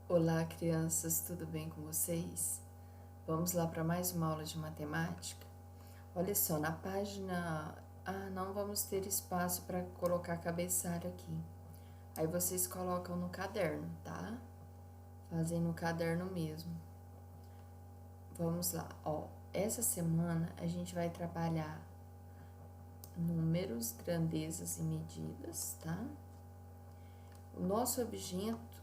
Olá, crianças, tudo bem com vocês? Vamos lá para mais uma aula de matemática? Olha só, na página... não vamos ter espaço para colocar cabeçalho aqui. Aí vocês colocam no caderno, tá? Fazem no caderno mesmo. Vamos lá, ó. Essa semana a gente vai trabalhar números, grandezas e medidas, tá? O nosso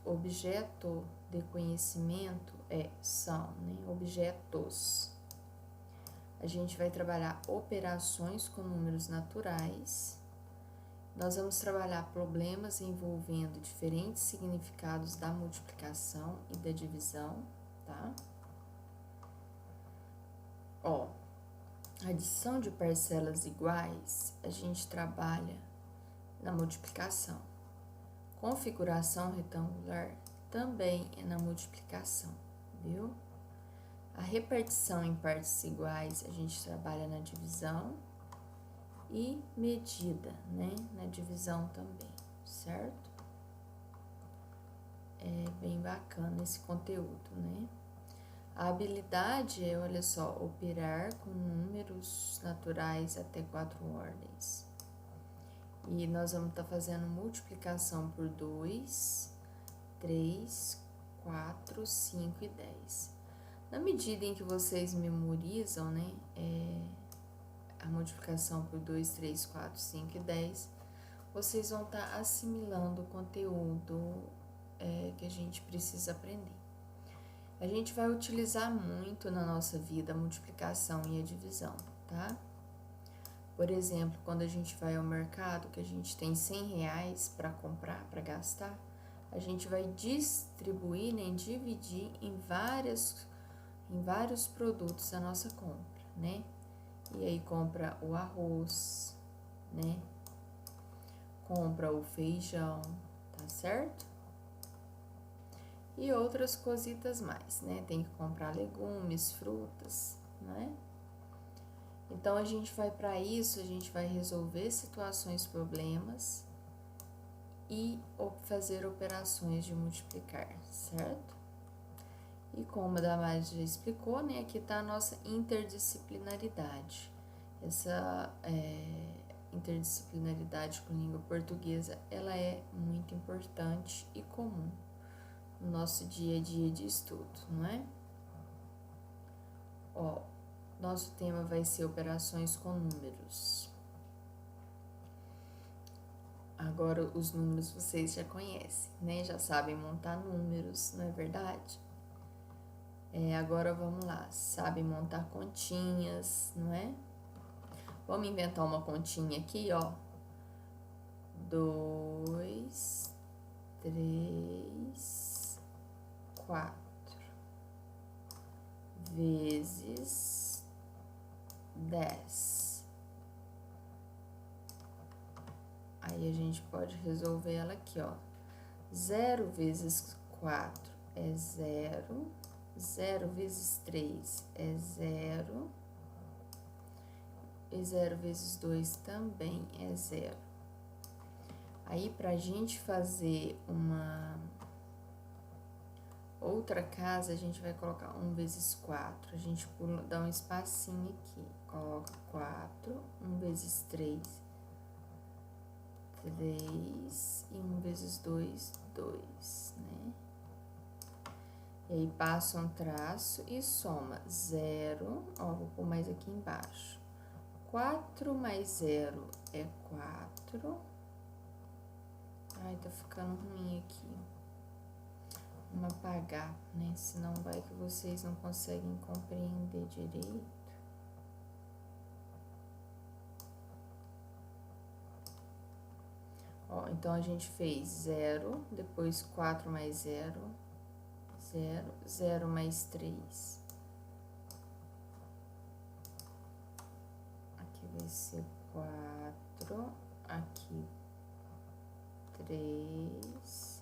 objeto de conhecimento são, né, objetos. A gente vai trabalhar operações com números naturais. Nós vamos trabalhar problemas envolvendo diferentes significados da multiplicação e da divisão, tá? Ó, adição de parcelas iguais, a gente trabalha na multiplicação. Configuração retangular também é na multiplicação, viu? A repartição em partes iguais, a gente trabalha na divisão. E medida, né? Na divisão também, certo? É bem bacana esse conteúdo, né? A habilidade é, olha só, operar com números naturais até 4 ordens. E nós vamos estar fazendo multiplicação por 2, 3, 4, 5 e 10. Na medida em que vocês memorizam, né, a multiplicação por 2, 3, 4, 5 e 10, vocês vão estar assimilando o conteúdo que a gente precisa aprender. A gente vai utilizar muito na nossa vida a multiplicação e a divisão, tá? Por exemplo, quando a gente vai ao mercado, que a gente tem R$100 para comprar, para gastar, a gente vai distribuir, né, dividir em vários produtos a nossa compra, né? E aí compra o arroz, né? Compra o feijão, tá certo? E outras cositas mais, né? Tem que comprar legumes, frutas, né? Então, a gente vai para isso, a gente vai resolver situações, problemas e fazer operações de multiplicar, certo? E como a Damares já explicou, né? Aqui está a nossa interdisciplinaridade. Essa interdisciplinaridade com língua portuguesa, ela é muito importante e comum no nosso dia a dia de estudo, não é? Ó, nosso tema vai ser operações com números. Agora, os números vocês já conhecem, né? Já sabem montar números, não é verdade? Agora, vamos lá. Sabem montar continhas, não é? Vamos inventar uma continha aqui, ó. 2, 3, 4 vezes 10. Aí a gente pode resolver ela aqui, ó. 0 vezes 4 é 0. 0 vezes 3 é 0. E 0 vezes 2 também é 0. Aí, pra gente fazer uma outra casa, a gente vai colocar 1 vezes 4. A gente dá um espacinho aqui. Coloca 4. 1 vezes 3, 3. E 1 vezes 2, 2, né? E aí, passa um traço e soma 0. Ó, vou pôr mais aqui embaixo. 4 mais 0 é 4. Ai, tá ficando ruim aqui. Vamos apagar, né? Senão vai que vocês não conseguem compreender direito. Ó, então a gente fez 0, depois 4 mais 0, 0, 0 mais 3. Aqui vai ser 4, aqui 3.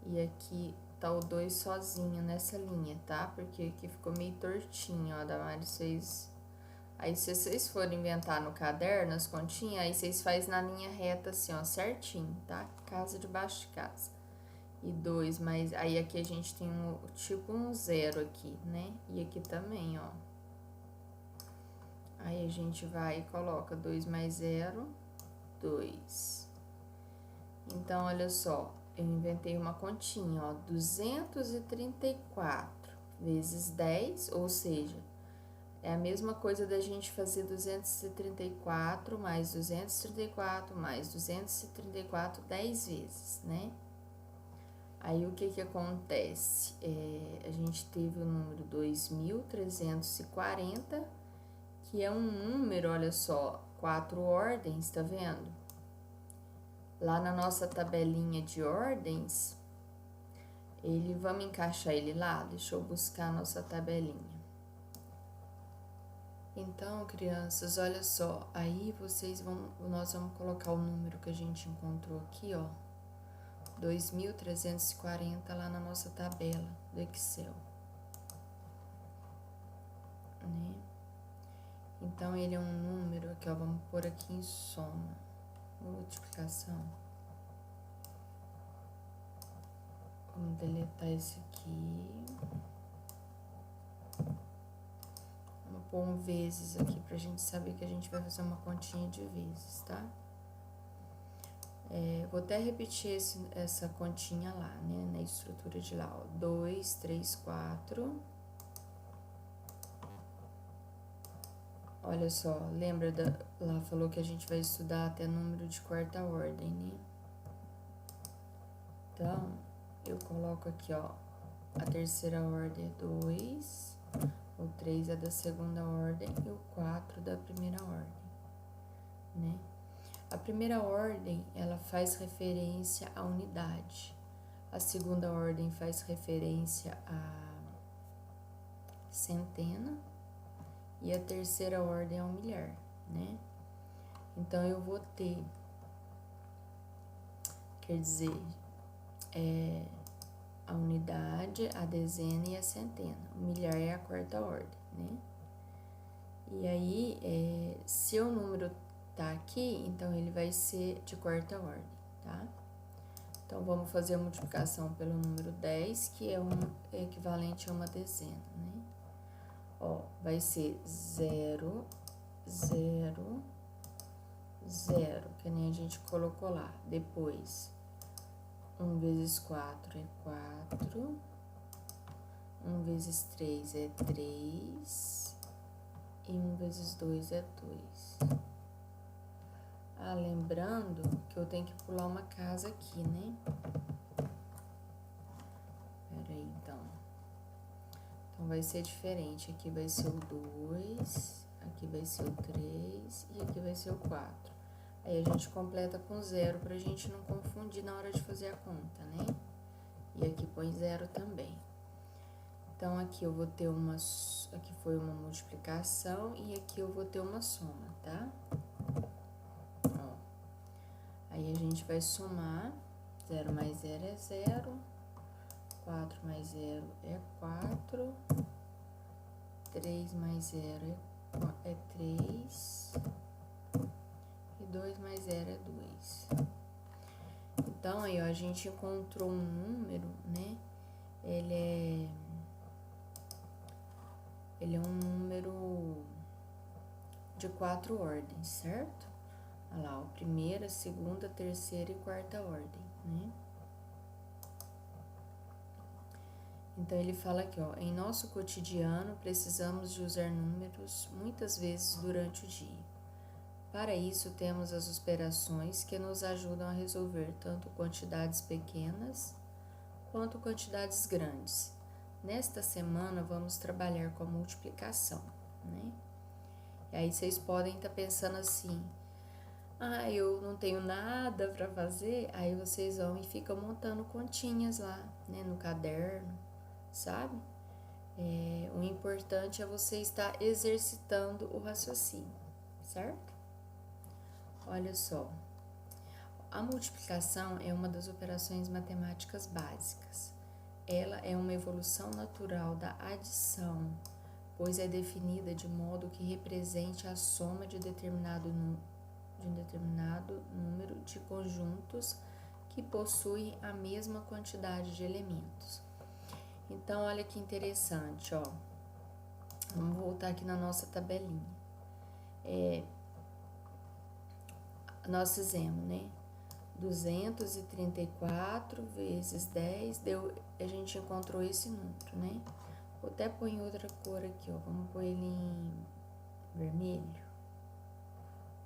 E aqui tá o 2 sozinho nessa linha, tá? Porque aqui ficou meio tortinho, ó, Damares fez... Aí, se vocês forem inventar no caderno as continhas, aí vocês fazem na linha reta assim, ó, certinho, tá? Casa debaixo de casa. e 2 mais... Aí aqui a gente tem tipo um 0 aqui, né? E aqui também, ó. Aí a gente vai e coloca 2 mais 0, 2. Então, olha só, eu inventei uma continha, ó, 234 vezes 10, ou seja, é a mesma coisa da gente fazer 234 mais 234 mais 234 10 vezes, né? Aí, o que acontece? A gente teve o número 2.340, que é um número, olha só, 4 ordens, tá vendo? Lá na nossa tabelinha de ordens, vamos encaixar ele lá? Deixa eu buscar a nossa tabelinha. Então, crianças, olha só, aí nós vamos colocar o número que a gente encontrou aqui, ó, 2.340 lá na nossa tabela do Excel, né? Então, ele é um número aqui, ó, vamos pôr aqui em soma, multiplicação. Vamos deletar esse aqui. Vamos pôr um vezes aqui pra gente saber que a gente vai fazer uma continha de vezes, tá? Vou até repetir essa continha lá, né? Na estrutura de lá, ó. 2, 3, 4. Olha só, lembra lá falou que a gente vai estudar até número de quarta ordem, né? Então, eu coloco aqui, ó, a terceira ordem é 2, o 3 é da segunda ordem e o 4 da primeira ordem, né? A primeira ordem, ela faz referência à unidade. A segunda ordem faz referência à centena. E a terceira ordem é ao milhar, né? Então, eu vou ter, quer dizer, a unidade, a dezena e a centena. O milhar é a quarta ordem, né? E aí, se o número tá aqui, então ele vai ser de quarta ordem, tá? Então, vamos fazer a multiplicação pelo número 10, que é equivalente a uma dezena, né? Ó, vai ser 0, 0, 0, que nem a gente colocou lá. Depois, 1 vezes 4 é 4, 1 vezes 3 é 3, e 1 vezes 2 é 2. Ah, lembrando que eu tenho que pular uma casa aqui, né? Pera aí, então. Então, vai ser diferente. Aqui vai ser o 2, aqui vai ser o 3 e aqui vai ser o 4. Aí, a gente completa com 0 pra gente não confundir na hora de fazer a conta, né? E aqui põe 0 também. Então, aqui eu vou ter aqui foi uma multiplicação e aqui eu vou ter uma soma, tá? Ó. Aí, a gente vai somar. 0 mais 0 é 0. 4 mais 0 é 4. 3 mais 0 é 3. E 2 mais 0 é 2. Então, aí, ó, a gente encontrou um número, né? Ele é um número de 4 ordens, certo? Olha lá, ó, primeira, segunda, terceira e quarta ordem, né? Então, ele fala aqui, ó, em nosso cotidiano, precisamos de usar números muitas vezes durante o dia. Para isso, temos as operações que nos ajudam a resolver tanto quantidades pequenas quanto quantidades grandes. Nesta semana, vamos trabalhar com a multiplicação, né? E aí, vocês podem estar pensando assim, ah, eu não tenho nada para fazer, aí vocês vão e ficam montando continhas lá, né, no caderno, sabe? O importante é você estar exercitando o raciocínio, certo? Olha só, a multiplicação é uma das operações matemáticas básicas. Ela é uma evolução natural da adição, pois é definida de modo que represente a soma de determinado número de conjuntos que possui a mesma quantidade de elementos. Então, olha que interessante, ó. Vamos voltar aqui na nossa tabelinha. Nós fizemos, né? 234 vezes 10, a gente encontrou esse número, né? Vou até pôr em outra cor aqui, ó. Vamos pôr ele em vermelho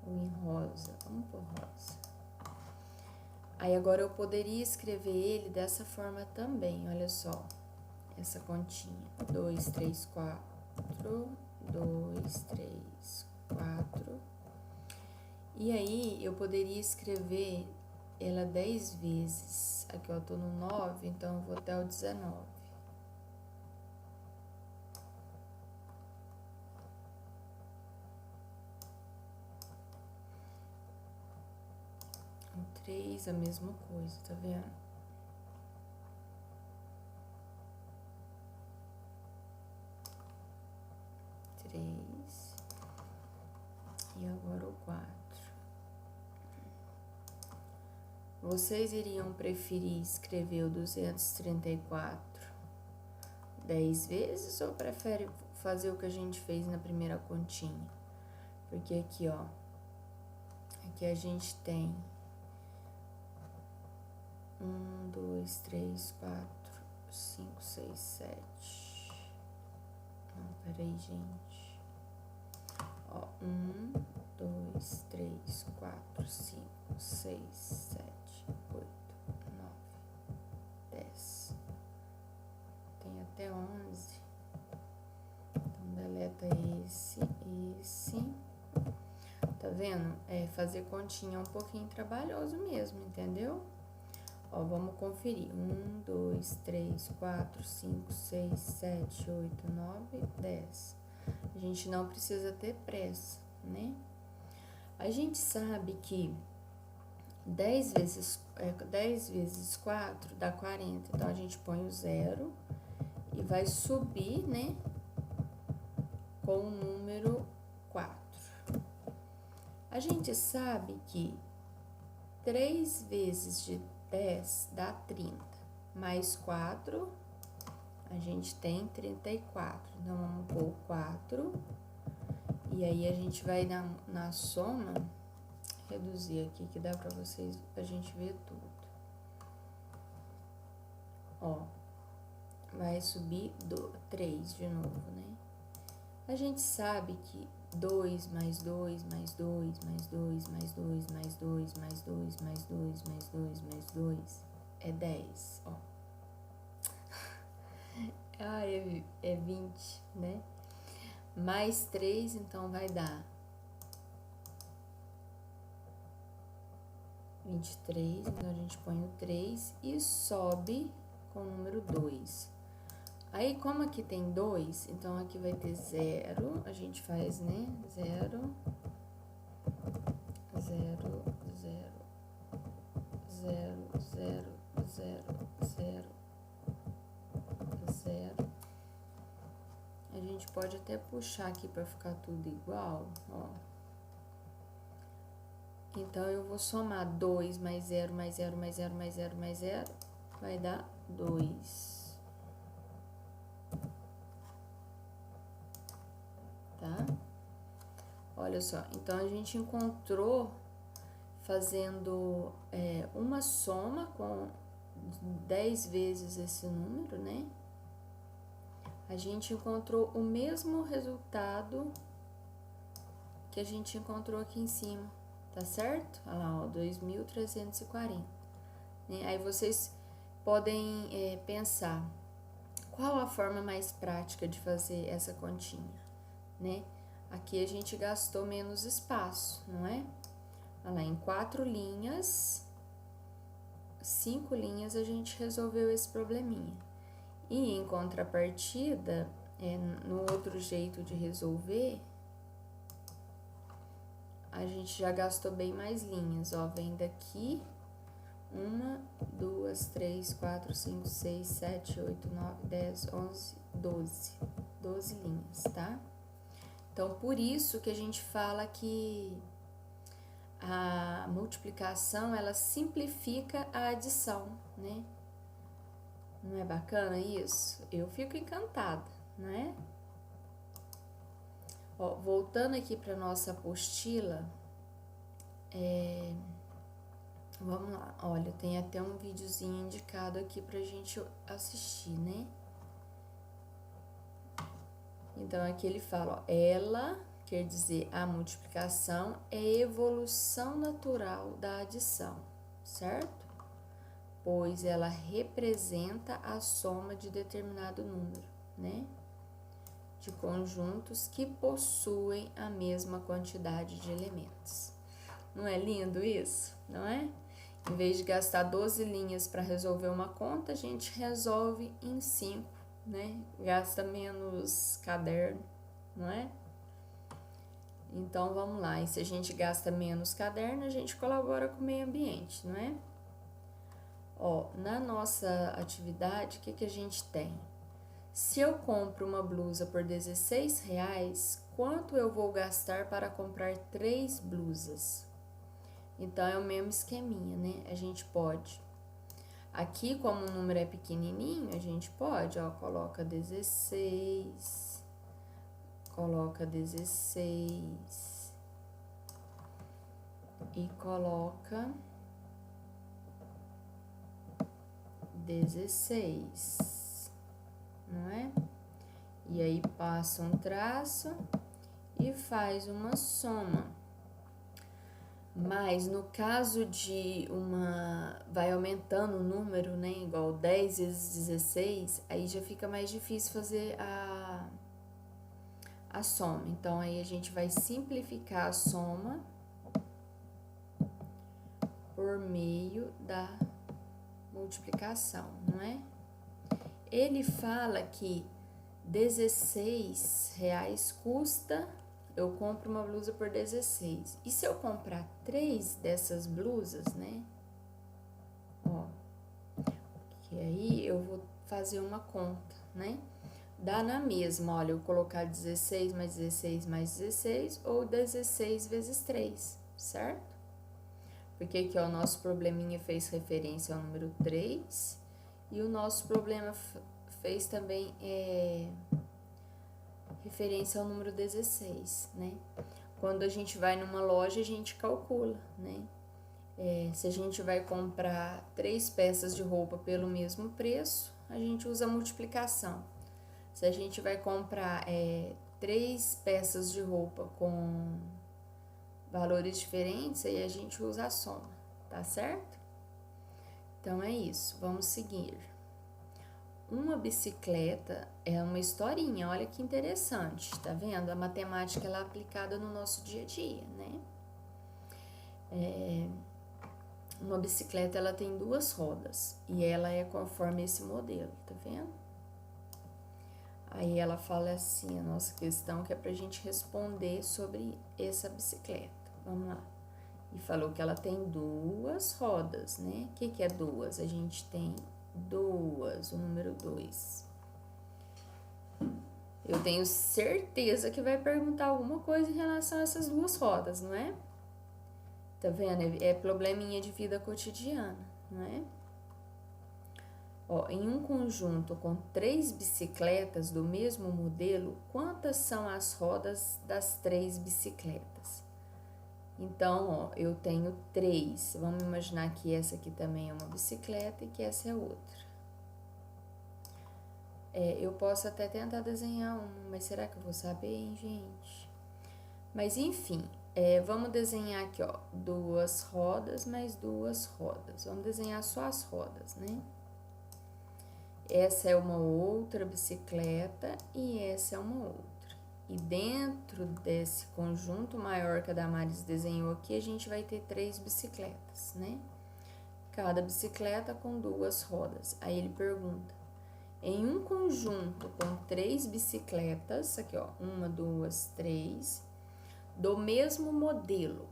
ou em rosa. Vamos pôr rosa. Aí agora eu poderia escrever ele dessa forma também, olha só. Essa continha. 2, 3, 4, 2, 3, 4. E aí eu poderia escrever ela 10 vezes. Aqui eu tô no 9, então eu vou até o 19. O 3, a mesma coisa, tá vendo? E agora o 4. Vocês iriam preferir escrever o 234 10 vezes ou prefere fazer o que a gente fez na primeira continha? Porque aqui, ó, aqui a gente tem 1, 2, 3, 4, 5, 6, 7. Não, peraí, gente. Ó, 1, 2, 3, 4, 5, 6, 7, 8, 9, 10. Tem até 11. Então, deleta esse. Tá vendo? Fazer continha é um pouquinho trabalhoso mesmo, entendeu? Ó, vamos conferir. 1, 2, 3, 4, 5, 6, 7, 8, 9, 10. A gente não precisa ter pressa, né? A gente sabe que 10 vezes 4 dá 40. Então, a gente põe o 0 e vai subir, né? Com o número 4. A gente sabe que 3 vezes de 10 dá 30. Mais 4, a gente tem 34. Então, vamos pôr 4. E aí, a gente vai na soma, reduzir aqui, que dá pra vocês, a gente ver tudo. Ó, vai subir 3 de novo, né? A gente sabe que 2 mais 2, mais 2, mais 2, mais 2, mais 2, mais 2, mais 2, mais 2, mais 2 é 10, ó. Ah, é 20, né? Mais 3, então vai dar 23, então a gente põe o 3 e sobe com o número 2. Aí, como aqui tem 2, então aqui vai ter 0, a gente faz, né? 0, 0, 0, 0, 0, 0, 0, 0. A gente pode até puxar aqui para ficar tudo igual, ó. Então, eu vou somar 2 mais 0, mais 0, mais 0, mais 0, mais 0, vai dar 2. Tá? Olha só, então a gente encontrou fazendo uma soma com 10 vezes esse número, né? A gente encontrou o mesmo resultado que a gente encontrou aqui em cima, tá certo? Olha lá, ó, 2.340. Né? Aí vocês podem pensar, qual a forma mais prática de fazer essa continha, né? Aqui a gente gastou menos espaço, não é? Olha lá, em 4 linhas, 5 linhas a gente resolveu esse probleminha. E em contrapartida, no outro jeito de resolver, a gente já gastou bem mais linhas, ó, vem daqui 1, 2, 3, 4, 5, 6, 7, 8, 9, 10, 11, 12 linhas, tá? Então, por isso que a gente fala que a multiplicação, ela simplifica a adição, né? Não é bacana isso? Eu fico encantada, não é? Ó, voltando aqui para nossa apostila, vamos lá. Olha, tem até um videozinho indicado aqui pra gente assistir, né? Então, aqui ele fala, ó, ela, quer dizer, a multiplicação é evolução natural da adição, certo? Pois ela representa a soma de determinado número, né? De conjuntos que possuem a mesma quantidade de elementos. Não é lindo isso? Não é? Em vez de gastar 12 linhas para resolver uma conta, a gente resolve em 5, né? Gasta menos caderno, não é? Então, vamos lá. E se a gente gasta menos caderno, a gente colabora com o meio ambiente, não é? Ó, na nossa atividade, o que a gente tem? Se eu compro uma blusa por R$16, quanto eu vou gastar para comprar 3 blusas? Então, é o mesmo esqueminha, né? A gente pode. Aqui, como o número é pequenininho, a gente pode, ó, coloca 16, coloca 16 e coloca 16, não é? E aí passa um traço e faz uma soma. Mas no caso de vai aumentando o número, né, igual 10 vezes 16, aí já fica mais difícil fazer a soma. Então, aí a gente vai simplificar a soma por meio da multiplicação, não é? Ele fala que R$16 custa, eu compro uma blusa por 16. E se eu comprar 3 dessas blusas, né? Ó, que aí eu vou fazer uma conta, né? Dá na mesma, olha, eu colocar 16 mais 16 mais 16 ou 16 vezes 3, certo? Porque aqui, ó, o nosso probleminha fez referência ao número 3 e o nosso problema fez também referência ao número 16, né? Quando a gente vai numa loja, a gente calcula, né? Se a gente vai comprar 3 peças de roupa pelo mesmo preço, a gente usa a multiplicação. Se a gente vai comprar 3 peças de roupa com valores diferentes, aí a gente usa a soma, tá certo? Então, é isso, vamos seguir. Uma bicicleta é uma historinha, olha que interessante, tá vendo? A matemática, ela é aplicada no nosso dia a dia, né? Uma bicicleta, ela tem 2 rodas e ela é conforme esse modelo, tá vendo? Aí ela fala assim, a nossa questão, que é pra gente responder sobre essa bicicleta. Vamos lá. E falou que ela tem 2 rodas, né? O que é 2? A gente tem 2, o número 2. Eu tenho certeza que vai perguntar alguma coisa em relação a essas 2 rodas, não é? Tá vendo? É probleminha de vida cotidiana, não é? Ó, em um conjunto com 3 bicicletas do mesmo modelo, quantas são as rodas das 3 bicicletas? Então, ó, eu tenho 3. Vamos imaginar que essa aqui também é uma bicicleta e que essa é outra. Eu posso até tentar desenhar uma, mas será que eu vou saber, hein, gente? Mas, enfim, vamos desenhar aqui, ó, 2 rodas mais 2 rodas. Vamos desenhar só as rodas, né? Essa é uma outra bicicleta e essa é uma outra. E dentro desse conjunto maior que a Damares desenhou aqui, a gente vai ter 3 bicicletas, né? Cada bicicleta com 2 rodas. Aí ele pergunta, em um conjunto com 3 bicicletas, aqui ó, 1, 2, 3, do mesmo modelo,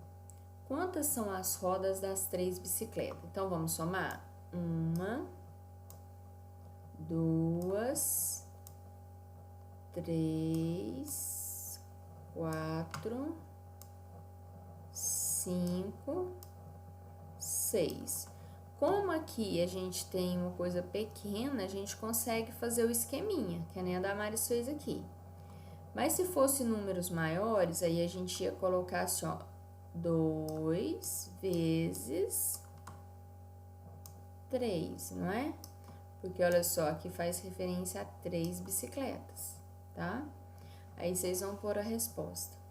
quantas são as rodas das 3 bicicletas? Então, vamos somar? 1, 2, 3, 4, 5. 5, 6. Como aqui a gente tem uma coisa pequena, a gente consegue fazer o esqueminha, que nem a da Mari fez aqui. Mas se fosse números maiores, aí a gente ia colocar assim, ó, 2 vezes 3, não é? Porque olha só, aqui faz referência a 3 bicicletas, tá? Aí vocês vão pôr a resposta.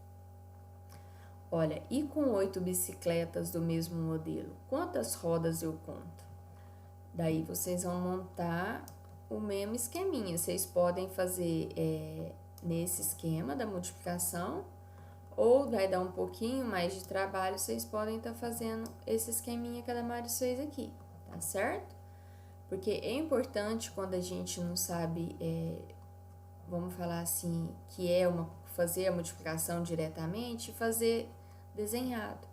Olha, e com 8 bicicletas do mesmo modelo, quantas rodas eu conto? Daí vocês vão montar o mesmo esqueminha. Vocês podem fazer nesse esquema da multiplicação, ou vai dar um pouquinho mais de trabalho, vocês podem estar fazendo esse esqueminha que a Damares fez aqui, tá certo? Porque é importante quando a gente não sabe, vamos falar assim, que fazer a multiplicação diretamente, fazer desenhado.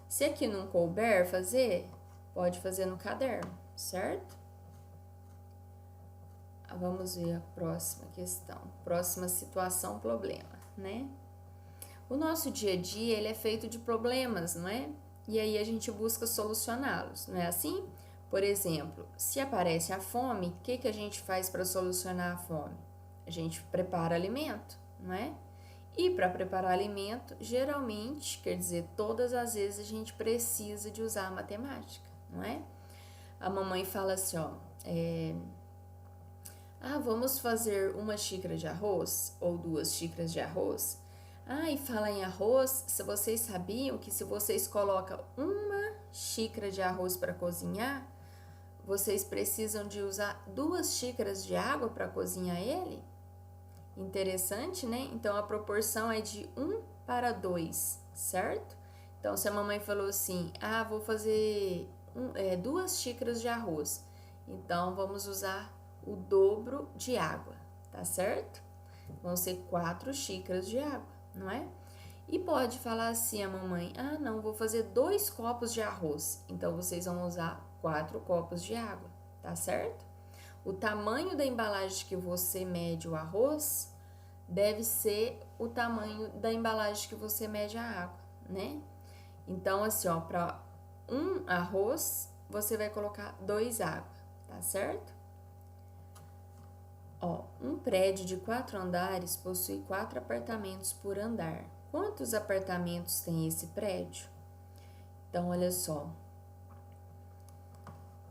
Se aqui não couber fazer, pode fazer no caderno, certo? Vamos ver a próxima questão, próxima situação, problema, né? O nosso dia a dia, ele é feito de problemas, não é? E aí a gente busca solucioná-los, não é assim? Por exemplo, se aparece a fome, o que a gente faz para solucionar a fome? A gente prepara alimento, não é? E para preparar alimento, geralmente, quer dizer, todas as vezes a gente precisa de usar a matemática, não é? A mamãe fala assim, ó, vamos fazer 1 xícara de arroz ou 2 xícaras de arroz. E fala em arroz, se vocês sabiam que se vocês colocam 1 xícara de arroz para cozinhar, vocês precisam de usar 2 xícaras de água para cozinhar ele? Interessante, né? Então, a proporção é de 1 para 2, certo? Então, se a mamãe falou assim, vou fazer 2 xícaras de arroz, então vamos usar o dobro de água, tá certo? Vão ser 4 xícaras de água, não é? E pode falar assim a mamãe, não, vou fazer 2 copos de arroz, então vocês vão usar 4 copos de água, tá certo? O tamanho da embalagem que você mede o arroz deve ser o tamanho da embalagem que você mede a água, né? Então, assim, ó, para 1 arroz, você vai colocar 2 água, tá certo? Ó, um prédio de 4 andares possui 4 apartamentos por andar. Quantos apartamentos tem esse prédio? Então, olha só.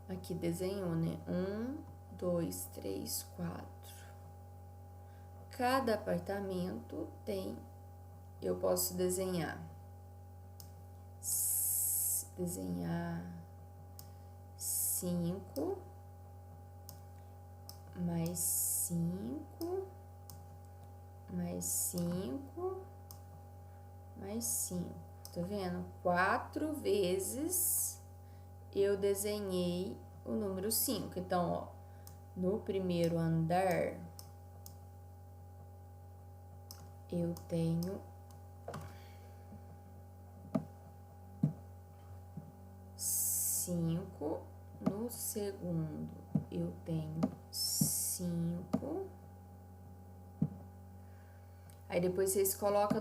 Aqui desenhou, né? 1, 2, 3, 4. Cada apartamento tem, eu posso desenhar 5 mais 5 mais 5 mais 5. Tá vendo? 4 vezes eu desenhei o número 5. Então, ó, no primeiro andar eu tenho 5, no segundo eu tenho 5. Aí depois vocês colocam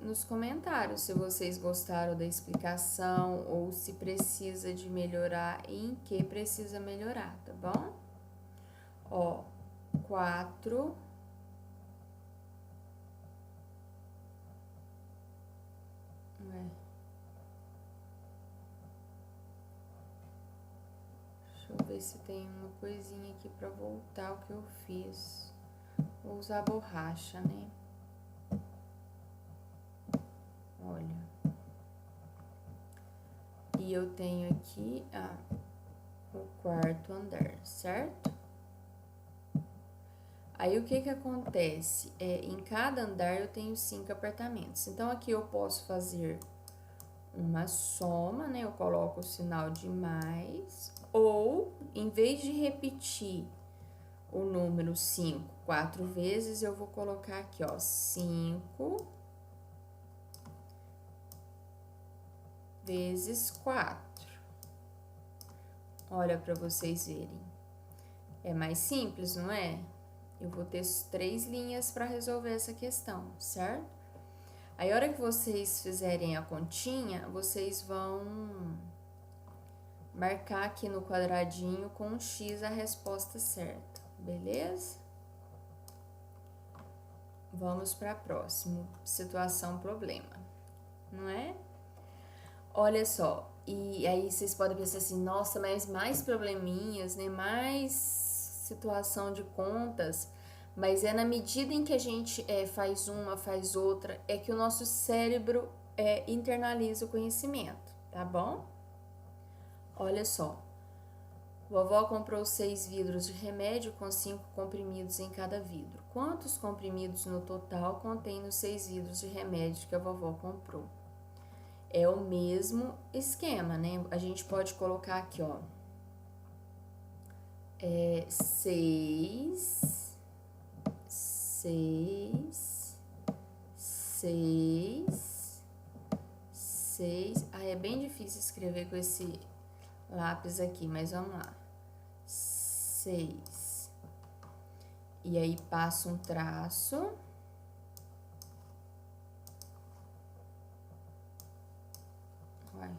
nos comentários se vocês gostaram da explicação ou se precisa de melhorar e em que precisa melhorar, tá bom? Ó, 4. Deixa eu ver se tem uma coisinha aqui pra voltar o que eu fiz. Vou usar borracha, né? Olha. E eu tenho aqui, o 4º andar, certo? Aí, o que acontece? Em cada andar eu tenho 5 apartamentos. Então, aqui eu posso fazer uma soma, né? Eu coloco o sinal de mais. Ou, em vez de repetir o número 5 4 vezes, eu vou colocar aqui, ó, 5 vezes 4. Olha para vocês verem. É mais simples, não é? Eu vou ter 3 linhas para resolver essa questão, certo? Aí, a hora que vocês fizerem a continha, vocês vão marcar aqui no quadradinho com um X a resposta certa, beleza? Vamos para a próxima situação, problema, não é? Olha só, e aí vocês podem pensar assim, nossa, mas mais probleminhas, né? Mais situação de contas, mas é na medida em que a gente faz uma, faz outra, é que o nosso cérebro internaliza o conhecimento, tá bom? Olha só, vovó comprou 6 vidros de remédio com 5 comprimidos em cada vidro. Quantos comprimidos no total contém nos 6 vidros de remédio que a vovó comprou? É o mesmo esquema, né? A gente pode colocar aqui, ó. 6, 6, 6, 6. Ah, é bem difícil escrever com esse lápis aqui, mas vamos lá. 6. E aí passo um traço. Uai.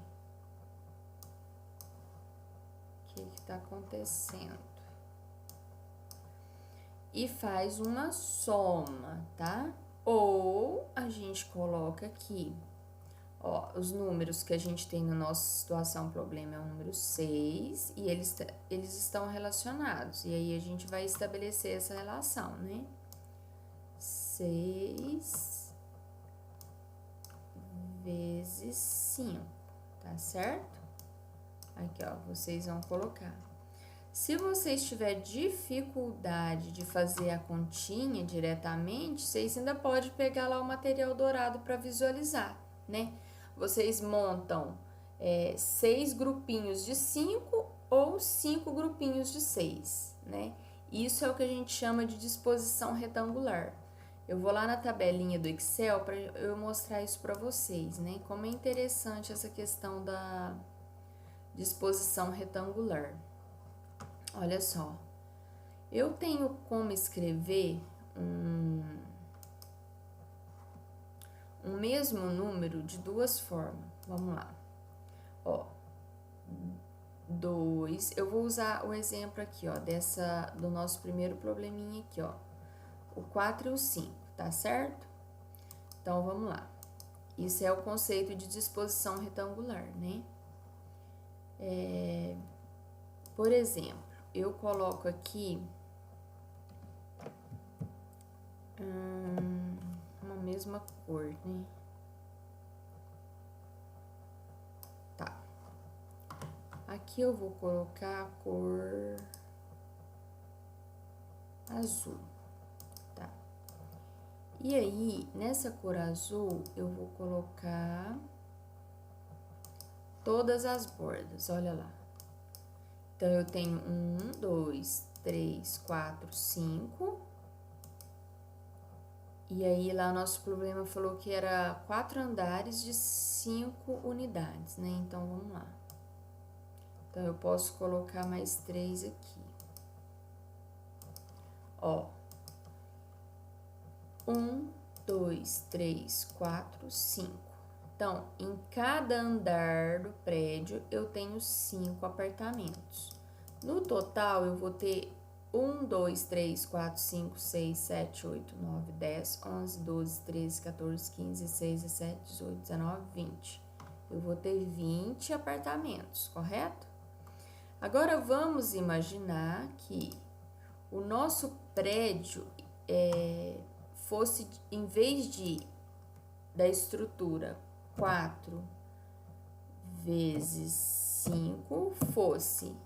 O que tá acontecendo? E faz uma soma, tá? Ou a gente coloca aqui, ó, os números que a gente tem na nossa situação problema é o número 6 e eles estão relacionados. E aí a gente vai estabelecer essa relação, né? 6 vezes 5, tá certo? Aqui, ó, vocês vão colocar. Se vocês tiverem dificuldade de fazer a continha diretamente, vocês ainda podem pegar lá o material dourado para visualizar, né? Vocês montam 6 grupinhos de 5 ou 5 grupinhos de 6, né? Isso é o que a gente chama de disposição retangular. Eu vou lá na tabelinha do Excel para eu mostrar isso para vocês, né? Como é interessante essa questão da disposição retangular. Olha só, eu tenho como escrever um mesmo número de duas formas. Vamos lá. Ó, 2, eu vou usar o exemplo aqui, ó, do nosso primeiro probleminha aqui, ó. O 4 e o 5, tá certo? Então, vamos lá. Isso é o conceito de disposição retangular, né? Por exemplo, eu coloco aqui uma mesma cor, né? Tá. Aqui eu vou colocar a cor azul, tá? E aí, nessa cor azul, eu vou colocar todas as bordas, olha lá. Então, eu tenho 1, 2, 3, 4, 5. E aí, lá o nosso problema falou que era 4 andares de 5 unidades, né? Então, vamos lá. Então, eu posso colocar mais 3 aqui. Ó. 1, 2, 3, 4, 5. Então, em cada andar do prédio, eu tenho 5 apartamentos. No total, eu vou ter 1, 2, 3, 4, 5, 6, 7, 8, 9, 10, 11, 12, 13, 14, 15, 16, 17, 18, 19, 20. Eu vou ter 20 apartamentos, correto? Agora, vamos imaginar que o nosso prédio fosse, em vez da estrutura 4 vezes 5, fosse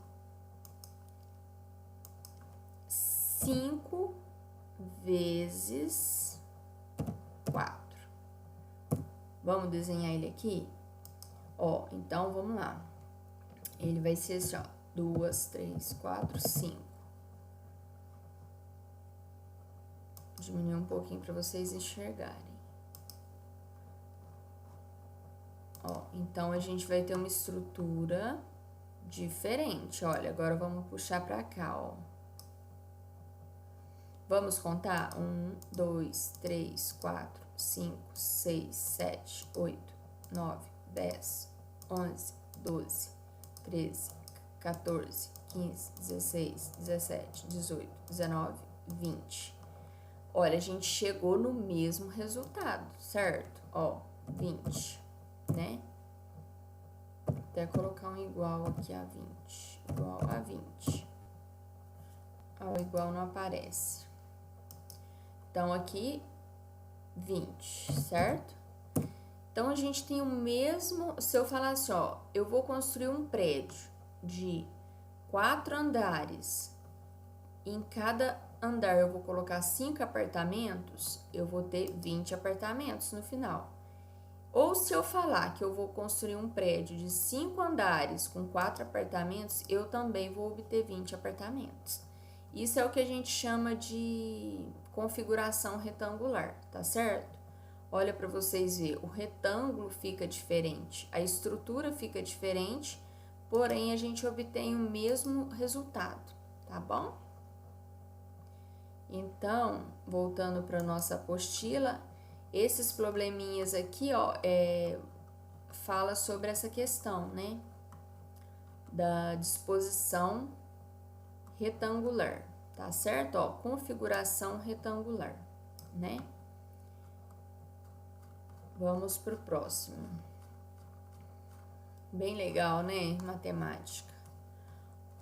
5 vezes 4. Vamos desenhar ele aqui? Ó, então, vamos lá. Ele vai ser assim, ó, 2, 3, 4, 5. Diminuir um pouquinho para vocês enxergarem. Ó, então, a gente vai ter uma estrutura diferente. Olha, agora vamos puxar para cá, ó. Vamos contar? 1, 2, 3, 4, 5, 6, 7, 8, 9, 10, 11, 12, 13, 14, 15, 16, 17, 18, 19, 20. Olha, a gente chegou no mesmo resultado, certo? Ó, 20, né? Até colocar um igual aqui a 20. Igual a 20. Ó, o igual não aparece. Então, aqui, 20, certo? Então, a gente tem o mesmo... Se eu falar assim, ó, eu vou construir um prédio de 4 andares. Em cada andar eu vou colocar 5 apartamentos, eu vou ter 20 apartamentos no final. Ou se eu falar que eu vou construir um prédio de 5 andares com 4 apartamentos, eu também vou obter 20 apartamentos. Isso é o que a gente chama de configuração retangular, tá certo? Olha para vocês verem, o retângulo fica diferente, a estrutura fica diferente, porém a gente obtém o mesmo resultado, tá bom? Então, voltando para nossa apostila, esses probleminhas aqui, ó, fala sobre essa questão, né, da disposição retangular, tá certo? Ó, configuração retangular, né? Vamos pro próximo. Bem legal, né? Matemática.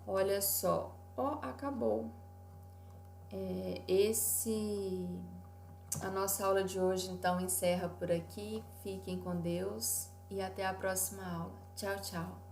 Olha só, ó, acabou. A nossa aula de hoje, então, encerra por aqui. Fiquem com Deus e até a próxima aula. Tchau, tchau.